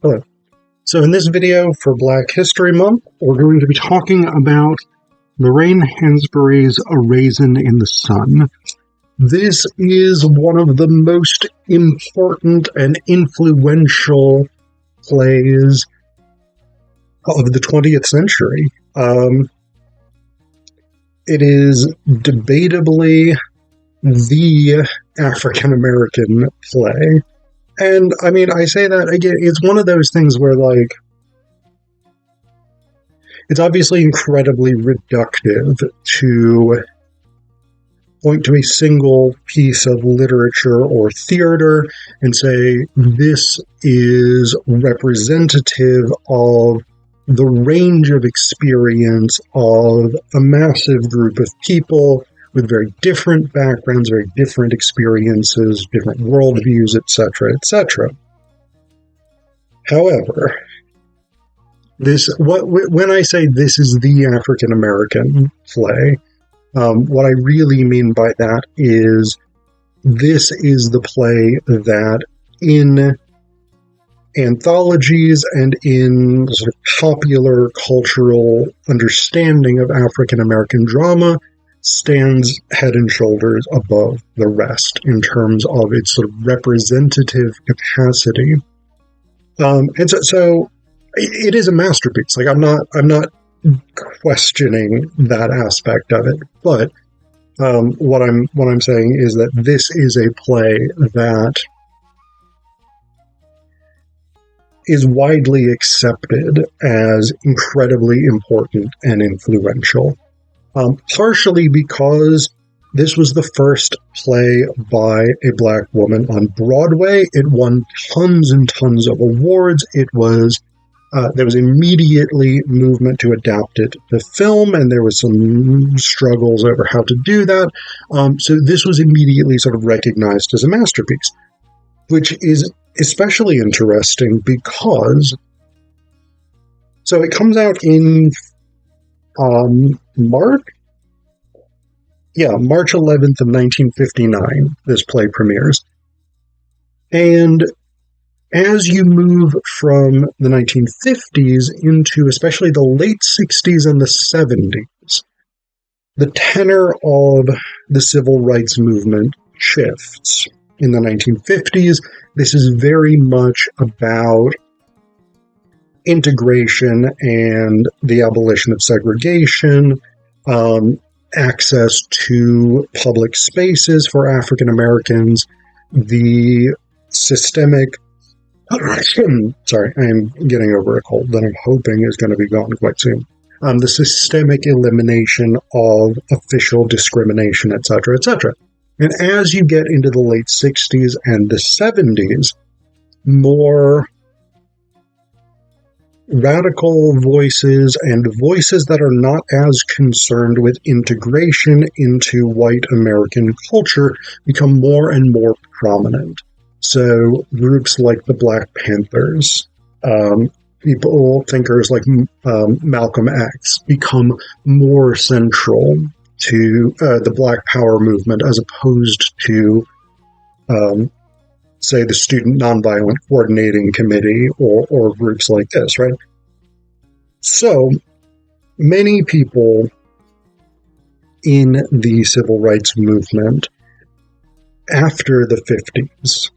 Hello. So in this video for Black History Month, we're going to be talking about Lorraine Hansberry's A Raisin in the Sun. This is one of the most important and influential plays of the 20th century. It is debatably the African-American play. And, I mean, I say that, again, it's one of those things where, like, it's obviously incredibly reductive to point to a single piece of literature or theater and say, this is representative of the range of experience of a massive group of people with very different backgrounds, very different experiences, different worldviews, etc., etc. However, when I say this is the African-American play, what I really mean by that is this is the play that in anthologies and in sort of popular cultural understanding of African-American drama stands head and shoulders above the rest in terms of its sort of representative capacity. And so it is a masterpiece. Like I'm not questioning that aspect of it, but what I'm saying is that this is a play that is widely accepted as incredibly important and influential. Partially because this was the first play by a Black woman on Broadway. It won tons and tons of awards. It was there was immediately movement to adapt it to film, and there was some struggles over how to do that. So this was immediately sort of recognized as a masterpiece, which is especially interesting because so it comes out in March 11th of 1959, this play premieres. And as you move from the 1950s into especially the late 60s and the 70s, the tenor of the civil rights movement shifts. In the 1950s, this is very much about integration and the abolition of segregation, access to public spaces for African Americans, the systemic sorry, I am getting over a cold that I'm hoping is going to be gone quite soon. The systemic elimination of official discrimination, etc., etc. And as you get into the late 60s and the 70s, more radical voices and voices that are not as concerned with integration into white American culture become more and more prominent. So groups like the Black Panthers, thinkers like Malcolm X become more central to the Black Power movement as opposed to say, the Student Nonviolent Coordinating Committee or groups like this, right? So many people in the civil rights movement after the 50s,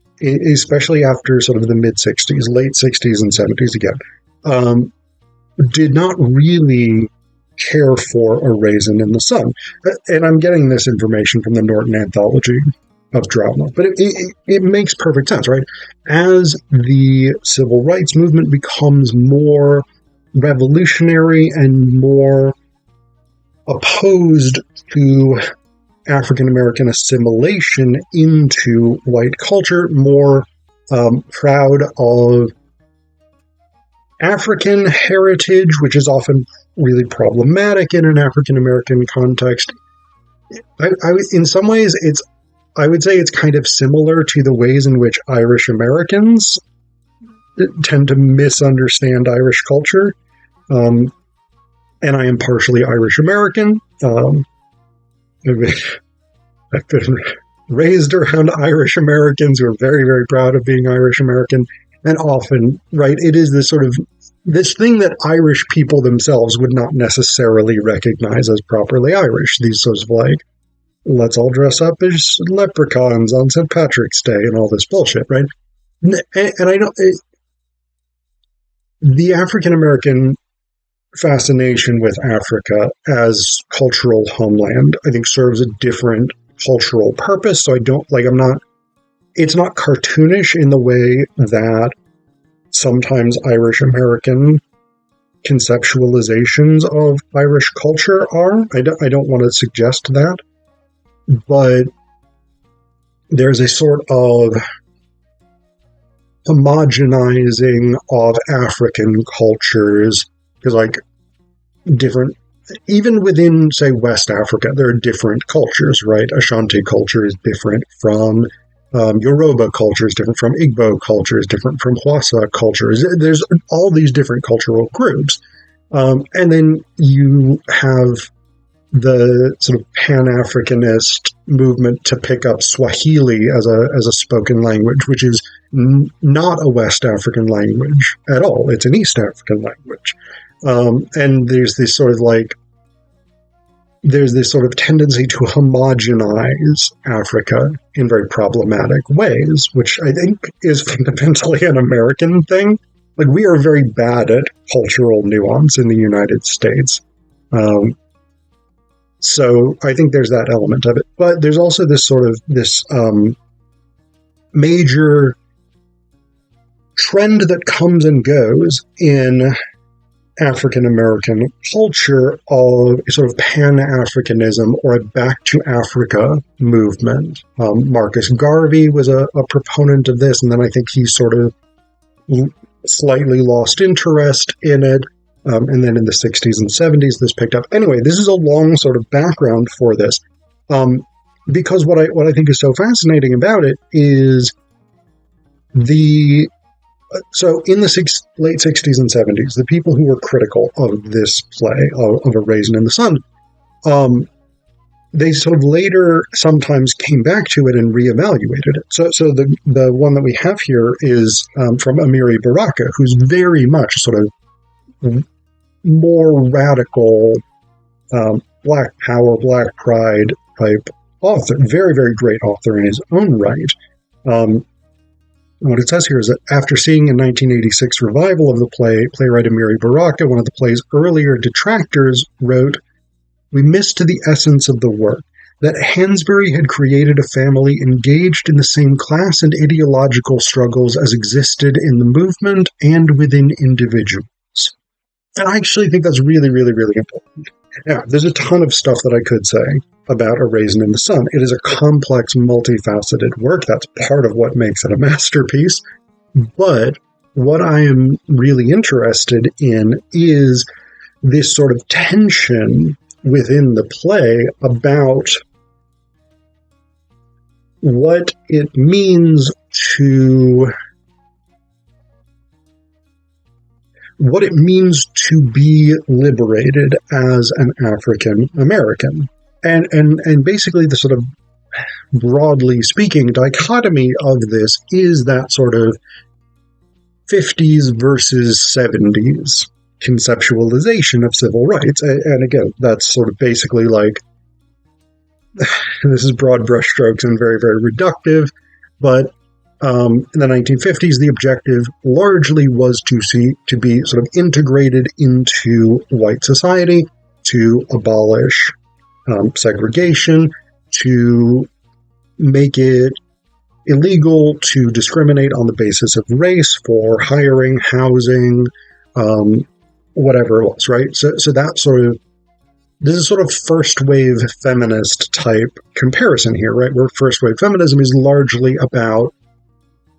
especially after sort of the mid-60s, late 60s and 70s again, did not really care for A Raisin in the Sun. And I'm getting this information from the Norton Anthology of Drama, but it makes perfect sense, right? As the civil rights movement becomes more revolutionary and more opposed to African-American assimilation into white culture, more proud of African heritage, which is often really problematic in an African-American context. In some ways, I would say it's kind of similar to the ways in which Irish Americans tend to misunderstand Irish culture. And I am partially Irish American. I've been raised around Irish Americans who are very, very proud of being Irish American. And often, right, it is this sort of this thing that Irish people themselves would not necessarily recognize as properly Irish. These sorts of like, let's all dress up as leprechauns on St. Patrick's Day and all this bullshit, right? And I don't. The African American fascination with Africa as cultural homeland, I think, serves a different cultural purpose. So I don't like. I'm not. It's not cartoonish in the way that sometimes Irish American conceptualizations of Irish culture are. I don't want to suggest that, but there's a sort of homogenizing of African cultures, because like different, even within, say, West Africa, there are different cultures, right? Ashanti culture is different from Yoruba culture, is different from Igbo culture, is different from Hausa culture. There's all these different cultural groups. And then you have the sort of Pan-Africanist movement to pick up Swahili as a spoken language, which is not a West African language at all. It's an East African language. And there's this sort of tendency to homogenize Africa in very problematic ways, which I think is fundamentally an American thing. Like, we are very bad at cultural nuance in the United States. So I think there's that element of it. But there's also this major trend that comes and goes in African American culture of a sort of Pan-Africanism or a Back to Africa movement. Marcus Garvey was a proponent of this, and then I think he sort of slightly lost interest in it. And then in the 60s and 70s, this picked up. Anyway, this is a long sort of background for this, because what I think is so fascinating about it is so in the late 60s and 70s, the people who were critical of this play, of A Raisin in the Sun, they sort of later sometimes came back to it and reevaluated it. So the one that we have here is from Amiri Baraka, who's very much sort of more radical, Black Power, Black Pride type author. Very, very great author in his own right. What it says here is that after seeing a 1986 revival of the play, playwright Amiri Baraka, one of the play's earlier detractors, wrote, "We missed the essence of the work, that Hansberry had created a family engaged in the same class and ideological struggles as existed in the movement and within individuals." And I actually think that's really, really, really important. Yeah, there's a ton of stuff that I could say about A Raisin in the Sun. It is a complex, multifaceted work. That's part of what makes it a masterpiece. But what I am really interested in is this sort of tension within the play about what it means to be liberated as an African American. And basically the sort of, broadly speaking, dichotomy of this is that sort of 50s versus 70s conceptualization of civil rights. And again, that's sort of basically like, this is broad brushstrokes and very, very reductive, but in the 1950s, the objective largely was to be sort of integrated into white society, to abolish segregation, to make it illegal to discriminate on the basis of race for hiring, housing, whatever it was, right? So that sort of, this is sort of first wave feminist type comparison here, right? Where first wave feminism is largely about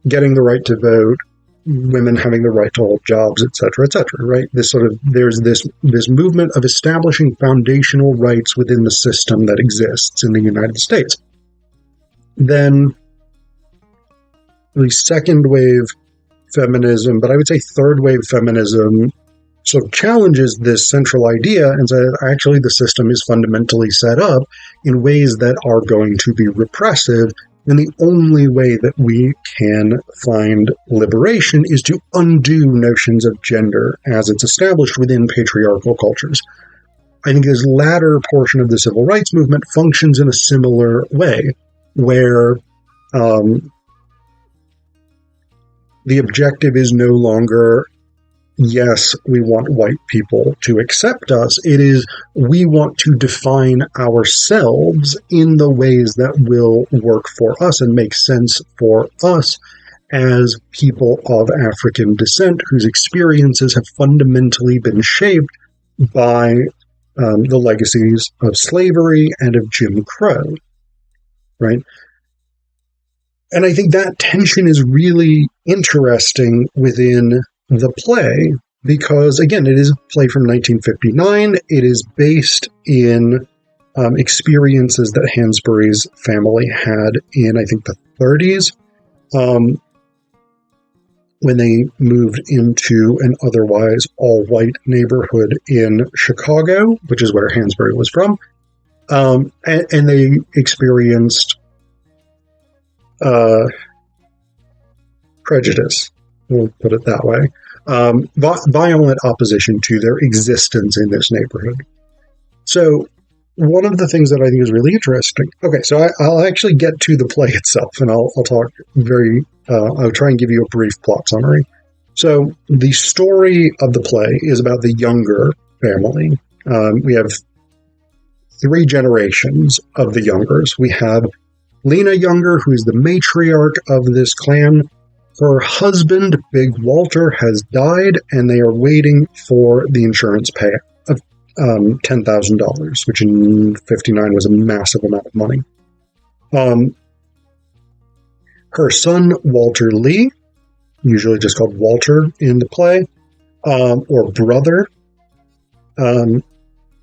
getting the right to vote, women having the right to hold jobs, et cetera, right? There's this movement of establishing foundational rights within the system that exists in the United States. Then the second wave feminism, but I would say third wave feminism, sort of challenges this central idea and says, actually, the system is fundamentally set up in ways that are going to be repressive And the only way that we can find liberation is to undo notions of gender as it's established within patriarchal cultures. I think this latter portion of the civil rights movement functions in a similar way, where the objective is no longer, yes, we want white people to accept us. It is, we want to define ourselves in the ways that will work for us and make sense for us as people of African descent whose experiences have fundamentally been shaped by the legacies of slavery and of Jim Crow, right? And I think that tension is really interesting within the play because, again, it is a play from 1959. It is based in experiences that Hansberry's family had in, I think, the 30s, when they moved into an otherwise all-white neighborhood in Chicago, which is where Hansberry was from, and they experienced prejudice, we'll put it that way, violent opposition to their existence in this neighborhood. So one of the things that I think is really interesting, okay, so I'll actually get to the play itself, and I'll talk I'll try and give you a brief plot summary. So the story of the play is about the Younger family. We have 3 generations of the Youngers. We have Lena Younger, who is the matriarch of this clan. Her husband, Big Walter, has died, and they are waiting for the insurance payout of $10,000, which in '59 was a massive amount of money. Her son, Walter Lee, usually just called Walter in the play, or brother,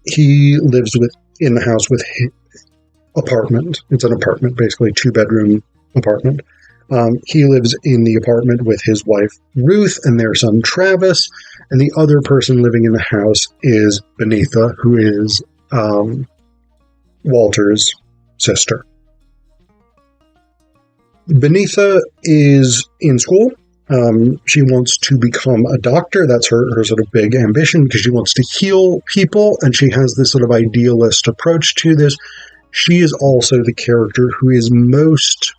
he lives in the house with his apartment. It's an apartment, basically 2-bedroom apartment. He lives in the apartment with his wife, Ruth, and their son, Travis. And the other person living in the house is Benitha, who is Walter's sister. Benitha is in school. She wants to become a doctor. That's her sort of big ambition because she wants to heal people, and she has this sort of idealist approach to this. She is also the character who is most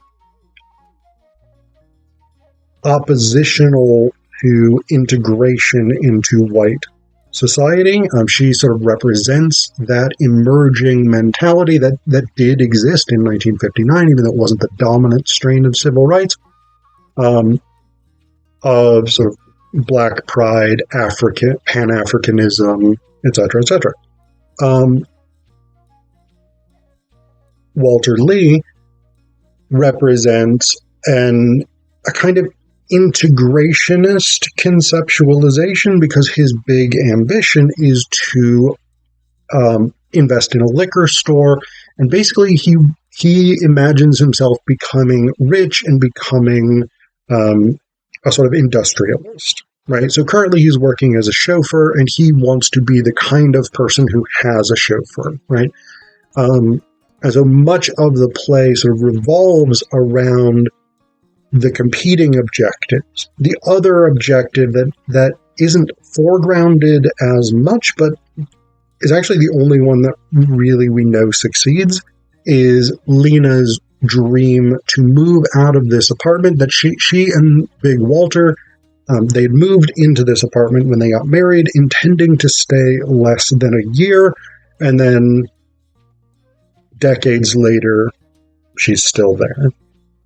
oppositional to integration into white society. She sort of represents that emerging mentality that did exist in 1959, even though it wasn't the dominant strain of civil rights, of sort of Black pride, Pan-Africanism, etc., etc. Walter Lee represents a kind of integrationist conceptualization because his big ambition is to invest in a liquor store, and basically he imagines himself becoming rich and becoming a sort of industrialist, right? So currently he's working as a chauffeur, and he wants to be the kind of person who has a chauffeur, right? And so much of the play sort of revolves around the competing objectives. The other objective that isn't foregrounded as much, but is actually the only one that really we know succeeds, is Lena's dream to move out of this apartment that she and Big Walter, they had moved into this apartment when they got married, intending to stay less than a year, and then decades later, she's still there.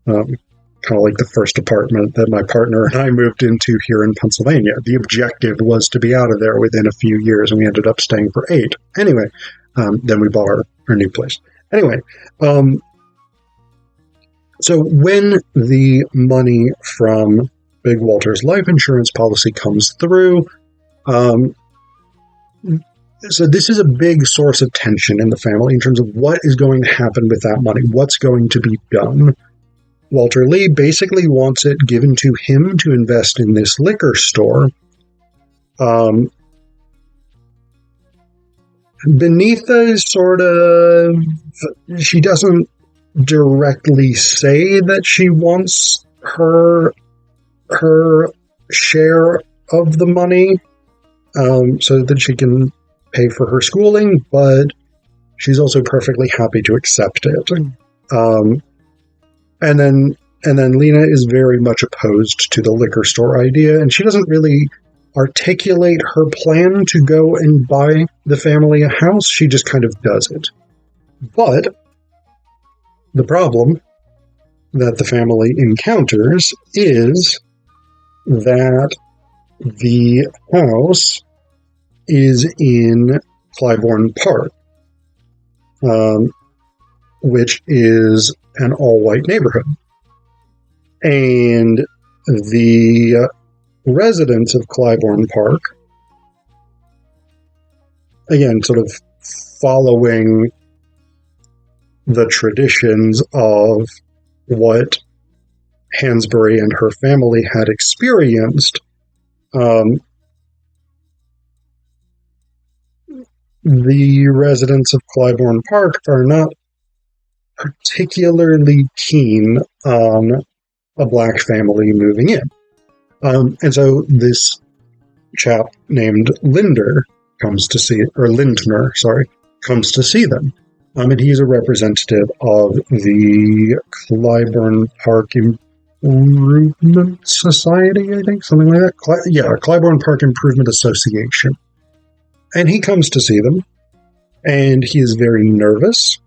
Kind of like the first apartment that my partner and I moved into here in Pennsylvania. The objective was to be out of there within a few years, and we ended up staying for 8. Anyway, then we bought our new place. Anyway, so when the money from Big Walter's life insurance policy comes through, so this is a big source of tension in the family in terms of what is going to happen with that money, what's going to be done. Walter Lee basically wants it given to him to invest in this liquor store. Benitha is sort of, she doesn't directly say that she wants her share of the money, so that she can pay for her schooling, but she's also perfectly happy to accept it. And then Lena is very much opposed to the liquor store idea, and she doesn't really articulate her plan to go and buy the family a house. She just kind of does it. But the problem that the family encounters is that the house is in Clybourne Park, which is an all-white neighborhood. And the residents of Clybourne Park, again, sort of following the traditions of what Hansberry and her family had experienced, the residents of Clybourne Park are not particularly keen on a black family moving in. And so this chap named Lindner comes to see them. And he's a representative of the Clybourne Park Improvement Society, I think, something like that. Clybourne Park Improvement Association. And he comes to see them, and he is very nervous.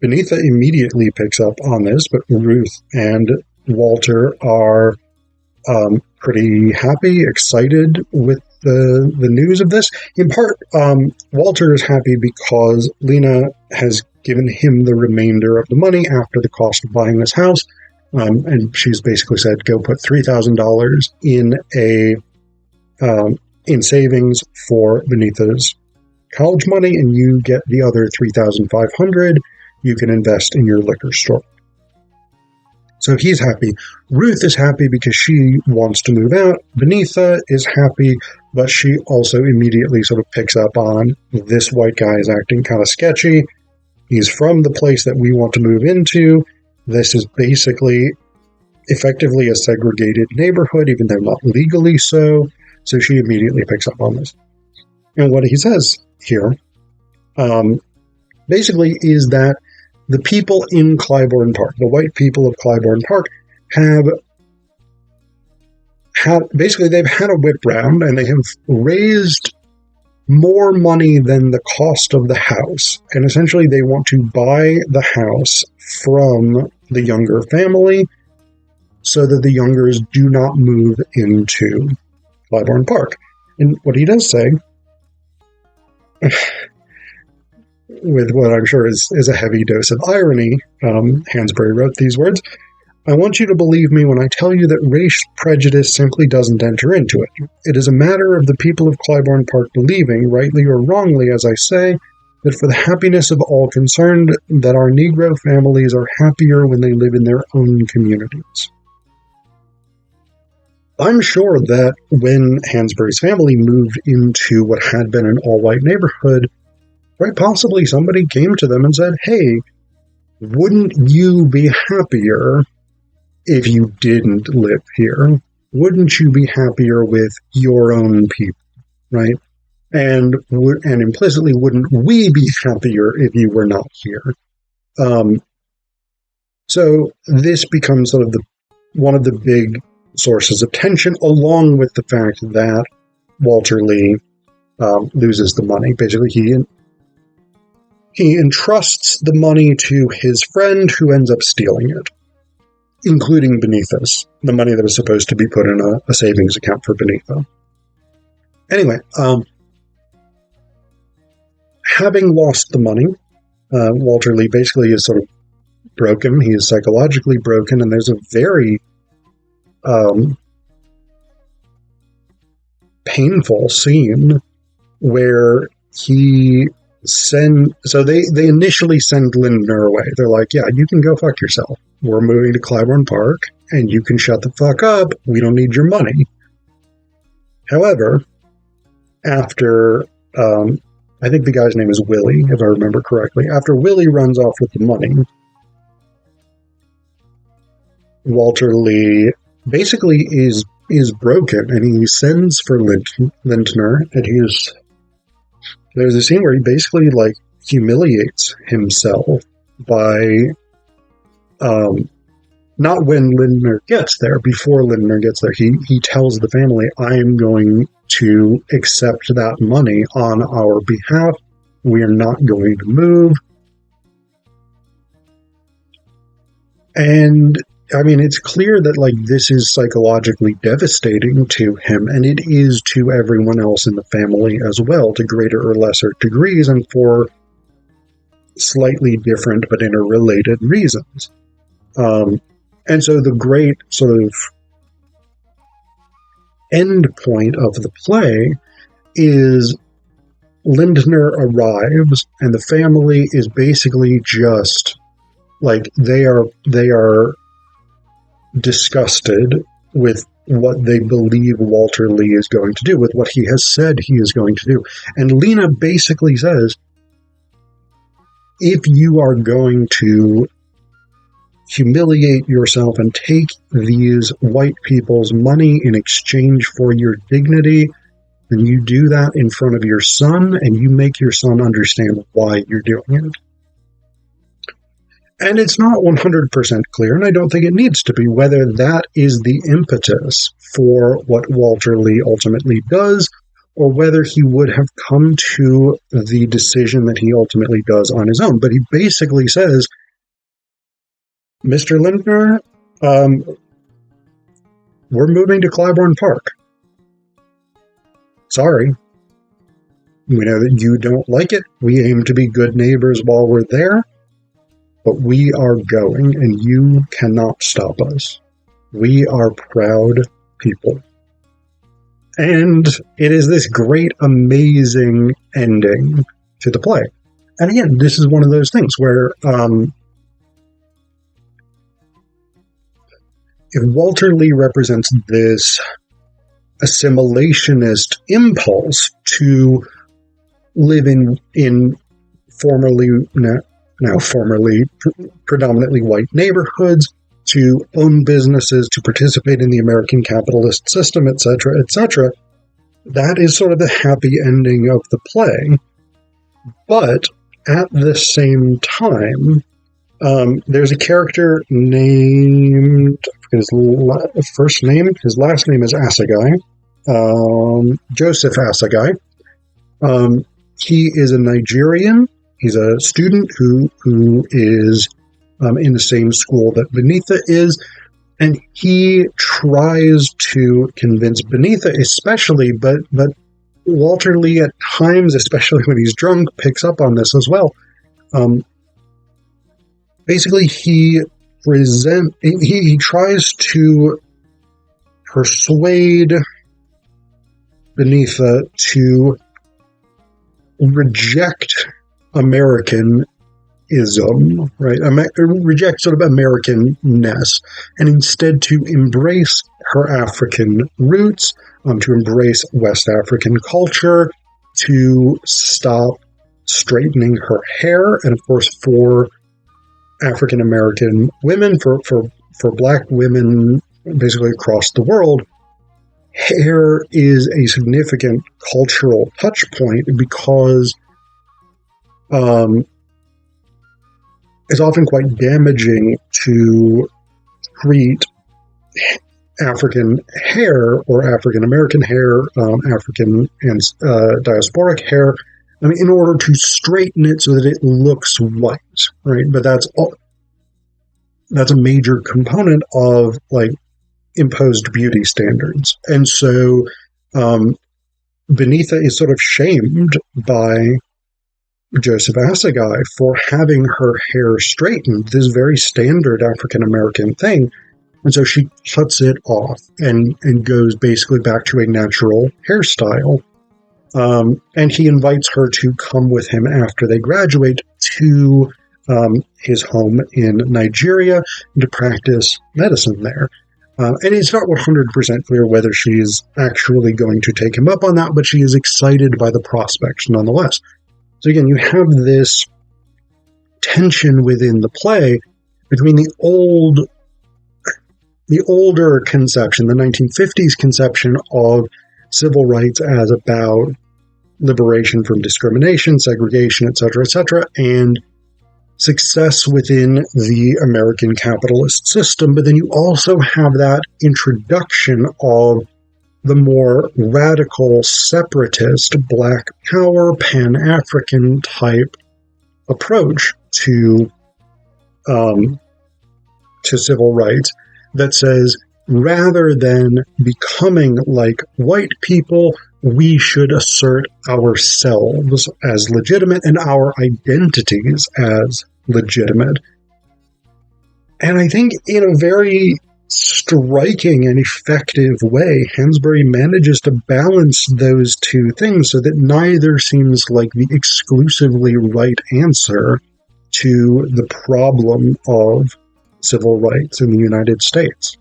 Beneatha immediately picks up on this, but Ruth and Walter are pretty happy, excited with the news of this. In part, Walter is happy because Lena has given him the remainder of the money after the cost of buying this house, and she's basically said, go put $3,000 in savings for Beneatha's college money, and you get the other $3,500 you can invest in your liquor store. So he's happy. Ruth is happy because she wants to move out. Beneatha is happy, but she also immediately sort of picks up on this white guy is acting kind of sketchy. He's from the place that we want to move into. This is basically effectively a segregated neighborhood, even though not legally so. So she immediately picks up on this. And what he says here, basically, is that the people in Clybourne Park, the white people of Clybourne Park, they've had a whip round, and they have raised more money than the cost of the house. And essentially they want to buy the house from the Younger family so that the Youngers do not move into Clybourne Park. And what he does say, with what I'm sure is a heavy dose of irony, Hansberry wrote these words, I want you to believe me when I tell you that race prejudice simply doesn't enter into it. It is a matter of the people of Clybourne Park believing, rightly or wrongly, as I say, that for the happiness of all concerned, that our Negro families are happier when they live in their own communities. I'm sure that when Hansberry's family moved into what had been an all-white neighborhood, quite possibly somebody came to them and said, hey, wouldn't you be happier if you didn't live here? Wouldn't you be happier with your own people, right? And implicitly, wouldn't we be happier if you were not here? So this becomes sort of one of the big sources of tension, along with the fact that Walter Lee loses the money. Basically, he entrusts the money to his friend, who ends up stealing it, including Beneatha's, the money that was supposed to be put in a savings account for Beneatha. Anyway, having lost the money, Walter Lee basically is sort of broken. He is psychologically broken, and there's a very painful scene where they initially send Lindner away. They're like, yeah, you can go fuck yourself. We're moving to Clybourne Park, and you can shut the fuck up. We don't need your money. However, after, I think the guy's name is Willie, if I remember correctly, after Willie runs off with the money, Walter Lee basically is broken, and he sends for Lindner, and there's a scene where he basically like humiliates himself by not when Lindner gets there. Before Lindner gets there, he tells the family, "I am going to accept that money on our behalf. We are not going to move." And I mean, it's clear that like this is psychologically devastating to him, and it is to everyone else in the family as well, to greater or lesser degrees, and for slightly different but interrelated reasons. And so the great sort of end point of the play is Lindner arrives, and the family is basically just like they are disgusted with what they believe Walter Lee is going to do, with what he has said he is going to do. And Lena basically says, if you are going to humiliate yourself and take these white people's money in exchange for your dignity, then you do that in front of your son, and you make your son understand why you're doing it. And it's not 100% clear, and I don't think it needs to be, whether that is the impetus for what Walter Lee ultimately does, or whether he would have come to the decision that he ultimately does on his own. But he basically says, Mr. Lindner, we're moving to Clybourne Park. Sorry. We know that you don't like it. We aim to be good neighbors while we're there. But we are going, and you cannot stop us. We are proud people. And it is this great, amazing ending to the play. And again, this is one of those things where if Walter Lee represents this assimilationist impulse to live in formerly predominantly white neighborhoods, to own businesses, to participate in the American capitalist system, etc., etc., that is sort of the happy ending of the play. But at the same time, there's a character named, his first name, his last name is Assegai, Joseph Assegai. He is a Nigerian. He's a student who is in the same school that Beneatha is, and he tries to convince Beneatha especially, but Walter Lee at times, especially when he's drunk, picks up on this as well. Basically, he tries to persuade Beneatha to reject Americanism, right? Reject sort of Americanness, and instead to embrace her African roots, to embrace West African culture, to stop straightening her hair, and of course for African American women, for Black women basically across the world, hair is a significant cultural touch point because it's often quite damaging to treat African hair or African American hair, African and diasporic hair, in order to straighten it so that it looks white, right? But that's a major component of like imposed beauty standards, and so Beneatha is sort of shamed by Joseph Assegai for having her hair straightened, this very standard African-American thing. And so she cuts it off and goes basically back to a natural hairstyle. And he invites her to come with him after they graduate to his home in Nigeria to practice medicine there. And it's not 100% clear whether she's actually going to take him up on that, but she is excited by the prospects nonetheless. So again, you have this tension within the play between the old the older conception, the 1950s conception of civil rights as about liberation from discrimination, segregation, etc., and success within the American capitalist system. But then you also have that introduction of the more radical, separatist, Black Power, Pan-African type approach to civil rights that says, rather than becoming like white people, we should assert ourselves as legitimate and our identities as legitimate. And I think in a very striking and effective way, Hansberry manages to balance those two things so that neither seems like the exclusively right answer to the problem of civil rights in the United States.